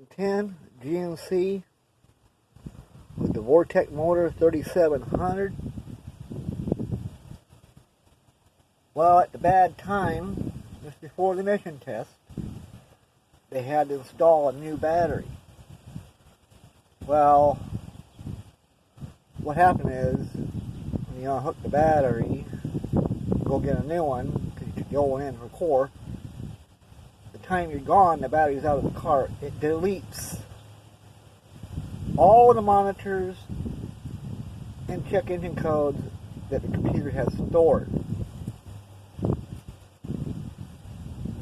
10 GMC with the Vortec motor 3700. Well, at the bad time, just before the emission test, they had to install a new battery. Well, what happened is, when you unhook the battery, go get a new one, because you took the old one in for core, the time you're gone, the battery's out of the car, it deletes all the monitors and check engine codes that the computer has stored.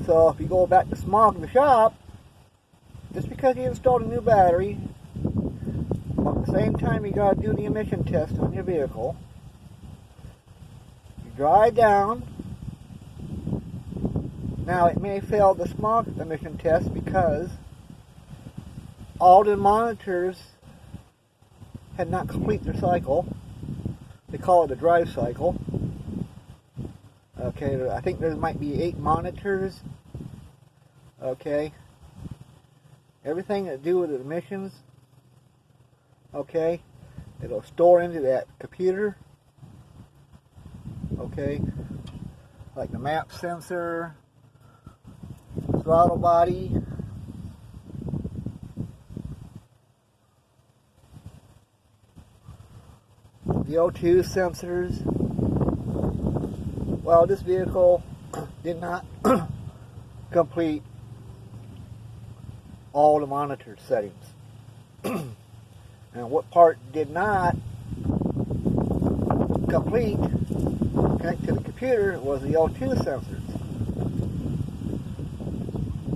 So if you go back to smog the shop, just because you installed a new battery, at the same time you got to do the emission test on your vehicle, you drive down. Now it may fail the smog emission test because all the monitors had not completed their cycle. They call it a drive cycle. Okay, I think there might be 8 monitors. Okay, everything to do with the emissions. Okay, it'll store into that computer. Okay, like the map sensor, throttle body, the O2 sensors. Well, this vehicle did not complete all the monitor settings. And what part did not complete, connect to the computer, was the O2 sensors.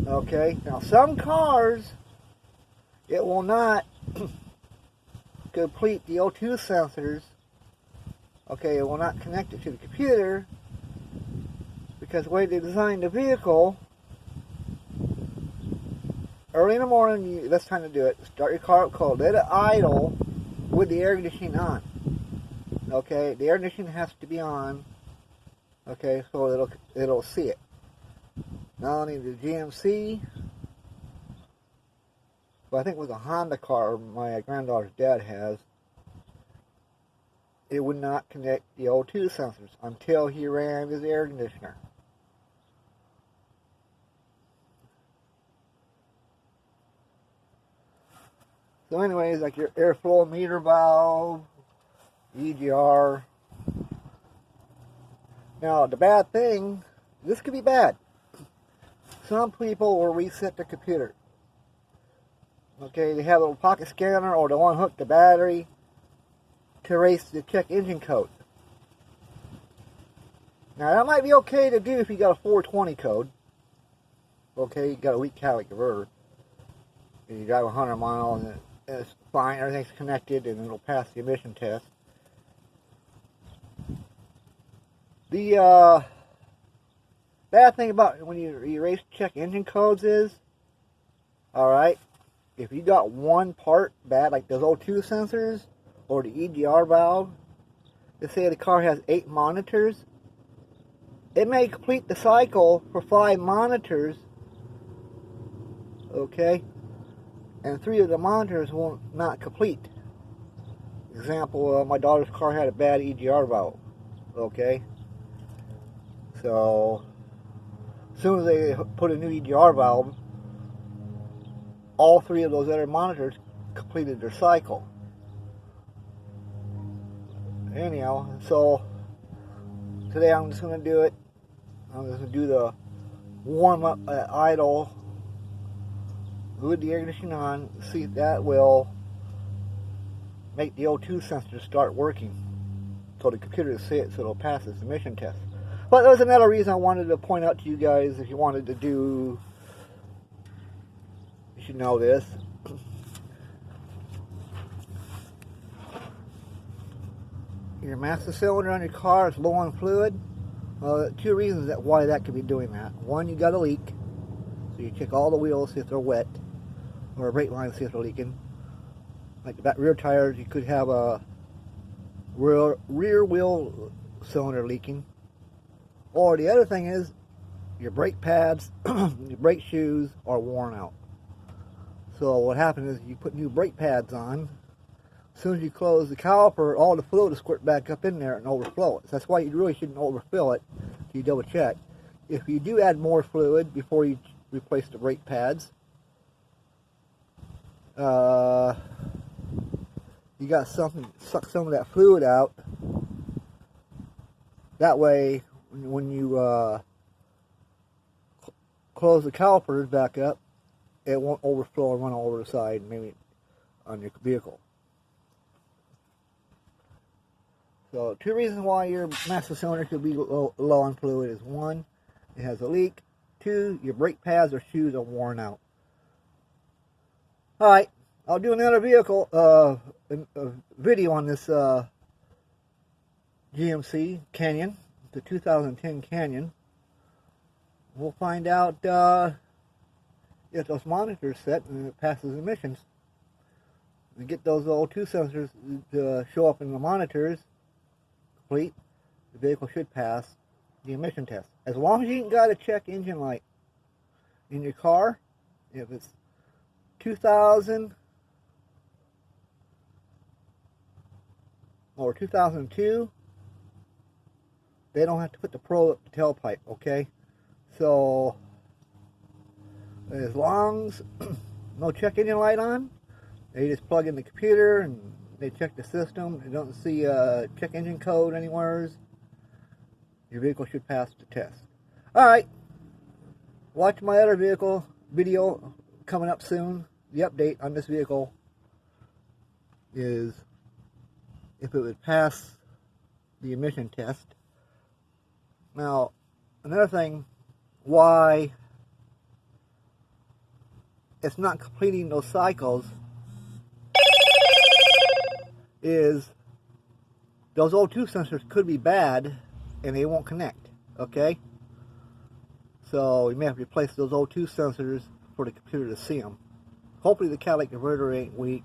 Okay, now some cars, it will not complete the O2 sensors. Okay, it will not connect it to the computer because the way they designed the vehicle, early in the morning, that's time to do it. Start your car up cold. Let it idle with the air conditioning on. Okay, the air conditioning has to be on. Okay, so it'll see it. Not only the GMC, but I think it was a Honda car my granddaughter's dad has. It would not connect the O2 sensors until he ran his air conditioner. So anyways, like your airflow meter valve, EGR. Now the bad thing, this could be bad. Some people will reset the computer. Okay, they have a little pocket scanner or they'll unhook the battery to erase the check engine code. Now that might be okay to do if you got a 420 code. Okay, you got a weak catalytic converter. And you drive 100 miles and it's fine, everything's connected and it'll pass the emission test. The bad thing about when you erase check engine codes is, alright, if you got one part bad, like those O2 sensors or the EGR valve, let's say the car has 8 monitors, it may complete the cycle for 5 monitors, okay, and 3 of the monitors will not complete. Example, my daughter's car had a bad EGR valve, okay, so as soon as they put a new EGR valve, all 3 of those other monitors completed their cycle. Anyhow, so today I'm just going to do it. I'm just going to do the warm up at idle with the air conditioning on. See if that will make the O2 sensor start working so the computer will see it, so it'll pass its emission test. But there's another reason I wanted to point out to you guys, if you wanted to do, you should know this. Your master cylinder on your car is low on fluid. Well, 2 reasons why that could be doing that. One, you got a leak, so you check all the wheels, see if they're wet, or a brake line, see if they're leaking. Like the back rear tires, you could have a rear wheel cylinder leaking. Or the other thing is, your brake pads, your brake shoes are worn out. So what happens is you put new brake pads on. As soon as you close the caliper, all the fluid will squirt back up in there and overflow it. So that's why you really shouldn't overfill it. You double check. If you do add more fluid before you replace the brake pads, you got something to suck some of that fluid out. That way, when you close the calipers back up, it won't overflow and run all over the side, maybe on your vehicle. So, two reasons why your master cylinder could be low on fluid is: one, it has a leak; two, your brake pads or shoes are worn out. Alright, I'll do another vehicle video on this GMC Canyon, the 2010 Canyon. We'll find out if those monitors set and it passes emissions. We get those O2 sensors to show up in the monitors complete, the vehicle should pass the emission test. As long as you ain't got a check engine light in your car, if it's 2000 or 2002, they don't have to put the probe up the tailpipe, okay? So, as long as no check engine light on, they just plug in the computer and they check the system. They don't see a check engine code anywhere. Your vehicle should pass the test. Alright, watch my other vehicle video coming up soon. The update on this vehicle is if it would pass the emission test. Now, another thing, why it's not completing those cycles is those O2 sensors could be bad and they won't connect, okay? So you may have to replace those O2 sensors for the computer to see them. Hopefully the catalytic converter ain't weak.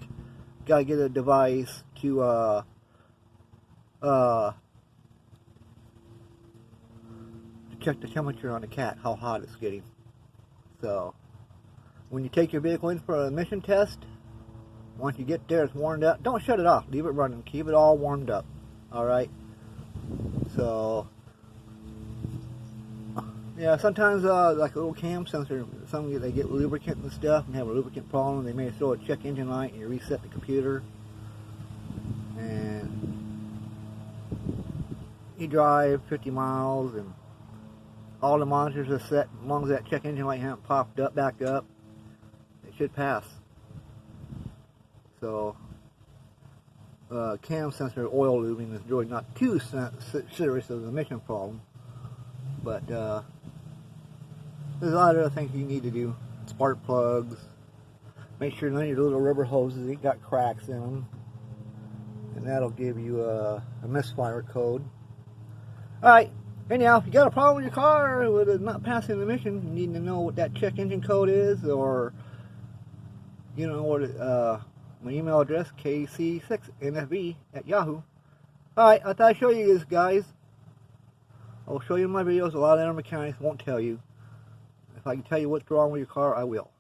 Got to get a device to check the temperature on the cat, how hot it's getting. So when you take your vehicle in for an emission test, once you get there, it's warmed up. Don't shut it off. Leave it running. Keep it all warmed up. Alright? So, yeah, sometimes, like a little cam sensor, they get lubricant and stuff and have a lubricant problem. They may throw a check engine light and you reset the computer. And you drive 50 miles and all the monitors are set. As long as that check engine light hasn't popped up, back up, it should pass. So, cam sensor oil lubing is really not too serious of an emission problem. But there's a lot of other things you need to do. Spark plugs. Make sure none of your little rubber hoses ain't got cracks in them. And that'll give you a misfire code. Alright, anyhow, if you got a problem with your car with it not passing the emission, you need to know what that check engine code is, or, you know, what my email address, kc6nfb@yahoo. Alright, I thought I'd show you this, guys. I'll show you in my videos. A lot of other mechanics won't tell you. If I can tell you what's wrong with your car, I will.